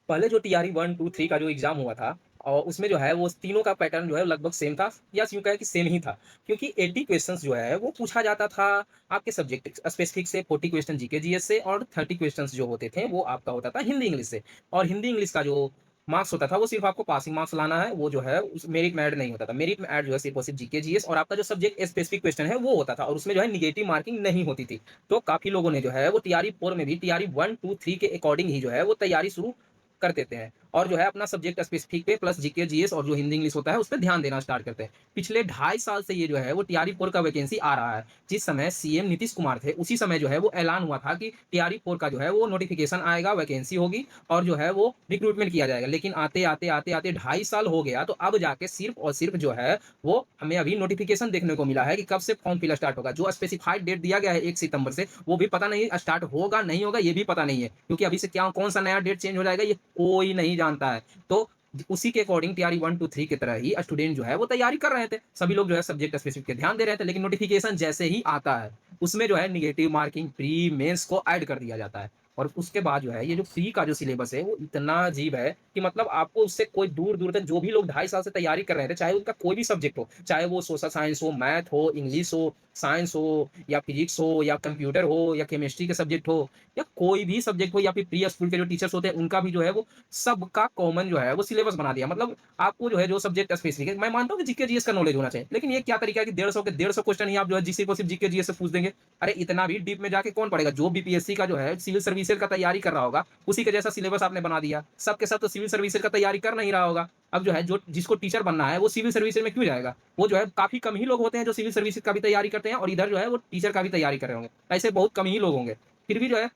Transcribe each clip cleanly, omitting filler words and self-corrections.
पहले जो टीआरई 1, 2, 3 का जो एग्ज़ाम हुआ था और उसमें जो है वो तीनों का पैटर्न जो है लगभग सेम था या यूँ कहें कि सेम ही था। क्योंकि 80 क्वेश्चन्स जो है वो पूछा जाता था आपके सब्जेक्ट स्पेसिफिक से, 40 क्वेश्चन जीके जीएस से और 30 क्वेश्चन्स जो होते थे वो आपका होता था हिंदी इंग्लिश से। और हिंदी इंग्लिश का जो मार्क्स होता था वो सिर्फ़ आपको पासिंग मार्क्स लाना है, वो जो है उस मेरिट में ऐड नहीं होता था। मेरिट में ऐड जो है सिर्फ़ और सिर्फ़ जीके जीएस और आपका जो सब्जेक्ट स्पेसिफिक क्वेश्चन है वो होता था और उसमें जो है नेगेटिव मार्किंग नहीं होती थी। तो काफ़ी लोगों ने जो है वो टीआरई 4 में भी टीआरई 1, 2, 3 के अकॉर्डिंग ही जो है वो तैयारी शुरू कर देते हैं और जो है अपना सब्जेक्ट स्पेसिफिक पे प्लस जीके जीएस और जो हिंदी इंग्लिश होता है उस पे ध्यान देना स्टार्ट करते हैं। पिछले 2.5 साल से ये जो है वो टीआरई 4 का वैकेंसी आ रहा है। जिस समय सीएम नीतीश कुमार थे उसी समय जो है वो ऐलान हुआ था कि टीआरई 4 का जो है वो नोटिफिकेशन आएगा, वैकेंसी होगी और जो है वो रिक्रूटमेंट किया जाएगा। लेकिन आते 2.5 साल हो गया तो अब जाके सिर्फ और सिर्फ जो है वो हमें अभी नोटिफिकेशन देखने को मिला है कि कब से फॉर्म फिल स्टार्ट होगा। जो स्पेसिफाइड डेट दिया गया है 1 सितंबर से वो भी पता नहीं स्टार्ट होगा, नहीं होगा ये भी पता नहीं है। क्योंकि अभी से क्या कौन-सा नया डेट चेंज हो जाएगा ये कोई नहीं जानता है। तो उसी के अकॉर्डिंग टीआरई 1, 2, 3 की तरह ही स्टूडेंट जो है वो तैयारी कर रहे थे। सभी लोग जो है सब्जेक्ट स्पेसिफिक पे ध्यान दे रहे थे लेकिन नोटिफिकेशन जैसे ही आता है, उसमें जो है नेगेटिव मार्किंग, प्री, मेंस को ऐड कर दिया जाता है। और उसके बाद जो है ये जो प्री का जो सिलेबस है वो इतना अजीब है कि मतलब आपको उससे कोई दूर-दूर तक जो भी लोग 2.5 साल से तैयारी कर रहे थे, चाहे उनका कोई भी सब्जेक्ट हो, चाहे वो सोशल साइंस हो, मैथ हो, इंग्लिश हो, साइंस हो या फिजिक्स हो या कंप्यूटर हो या केमिस्ट्री के सब्जेक्ट हो या कोई भी सब्जेक्ट हो या फिर प्री स्कूल के जो टीचर्स होते हैं उनका भी जो है वो सबका कॉमन जो है वो सिलेबस बना दिया। मतलब आपको जो है जो सब्जेक्ट स्पेसिफिक है, मैं मानता हूँ कि जीके जीएस का नॉलेज होना चाहिए, लेकिन ये क्या तरीका है कि 150 के 150 क्वेश्चन ही आप जो है जिसी को सिर्फ जीके जीएस से पूछ देंगे। अरे इतना भी डीप में जाके कौन पढ़ेगा? जो बीपीएससी का जो है सिविल सर्विसेज का तैयारी कर रहा होगा, उसी के जैसा सिलेबस आपने बना दिया। सब के सब तो सिविल सर्विसेज का तैयारी कर नहीं रहा होगा। अब जो है जो जिसको टीचर बनना है वो सिविल सर्विसेज में क्यों जाएगा? वो जो है काफ़ी कम ही लोग होते हैं जो सिविल सर्विसेज का भी तैयारी करते हैं और इधर जो है वो टीचर का भी तैयारी कर रहे होंगे। ऐसे बहुत कम ही लोग होंगे। फिर भी जो है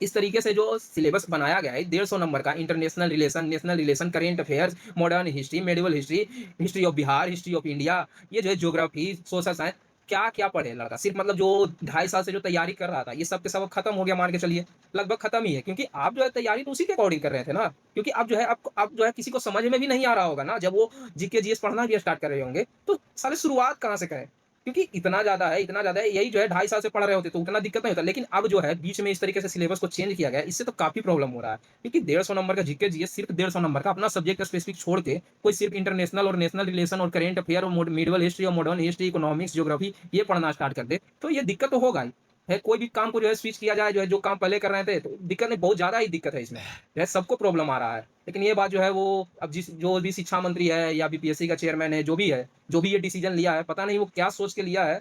इस तरीके से जो सिलेबस बनाया गया है 150 नंबर का international relation, national relation, current affairs, modern history, medieval history, history of Bihar, history of India, ये जो है ज्योग्राफी, सोशल साइंस, क्या-क्या पढ़े लड़का। सिर्फ मतलब जो 2.5 साल से जो तैयारी कर रहा था, ये सब के सब अब खत्म हो गया मान के चलिए। लगभग खत्म ही है क्योंकि आप जो है तैयारी तो उसी के अकॉर्डिंग कर रहे थे ना। क्योंकि अब जो है आपको अब जो है किसी को समझ में भी नहीं आ रहा होगा ना, जब वो जीके, जीएस पढ़ना भी स्टार्ट कर रहे होंगे, तो साले शुरुआत कहाँ से करें? क्योंकि इतना ज़्यादा है, यही जो है 2.5 साल से पढ़ रहे होते तो उतना दिक्कत नहीं होता। लेकिन अब जो है बीच में इस तरीके से सिलेबस को चेंज किया गया है, इससे तो काफ़ी प्रॉब्लम हो रहा है। क्योंकि 150 नंबर का जीके, जीएस सिर्फ 150 नंबर का अपना सब्जेक्ट स्पेसिफिक छोड़ के कोई सिर्फ इंटरनेशनल और नेशनल रिलेशन और करेंट अफेयर और मेडिवल हिस्ट्री और मॉडर्न हिस्ट्री, इकोनॉमिक्स, ज्योग्राफी ये पढ़ना स्टार्ट कर दे, तो ये दिक्कत तो होगा ही। है कोई भी काम को जो है स्विच किया जाए, जो है जो काम पहले कर रहे थे, तो दिक्कत नहीं बहुत ज़्यादा ही दिक्कत है इसमें। जो है सबको प्रॉब्लम आ रहा है। लेकिन ये बात जो है वो अब जो भी शिक्षा मंत्री है या बीपीएससी का चेयरमैन है, जो भी है, जो भी ये डिसीजन लिया है, पता नहीं वो क्या सोच के लिया है,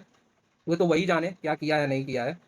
वो तो वही जाने क्या किया है, नहीं किया है।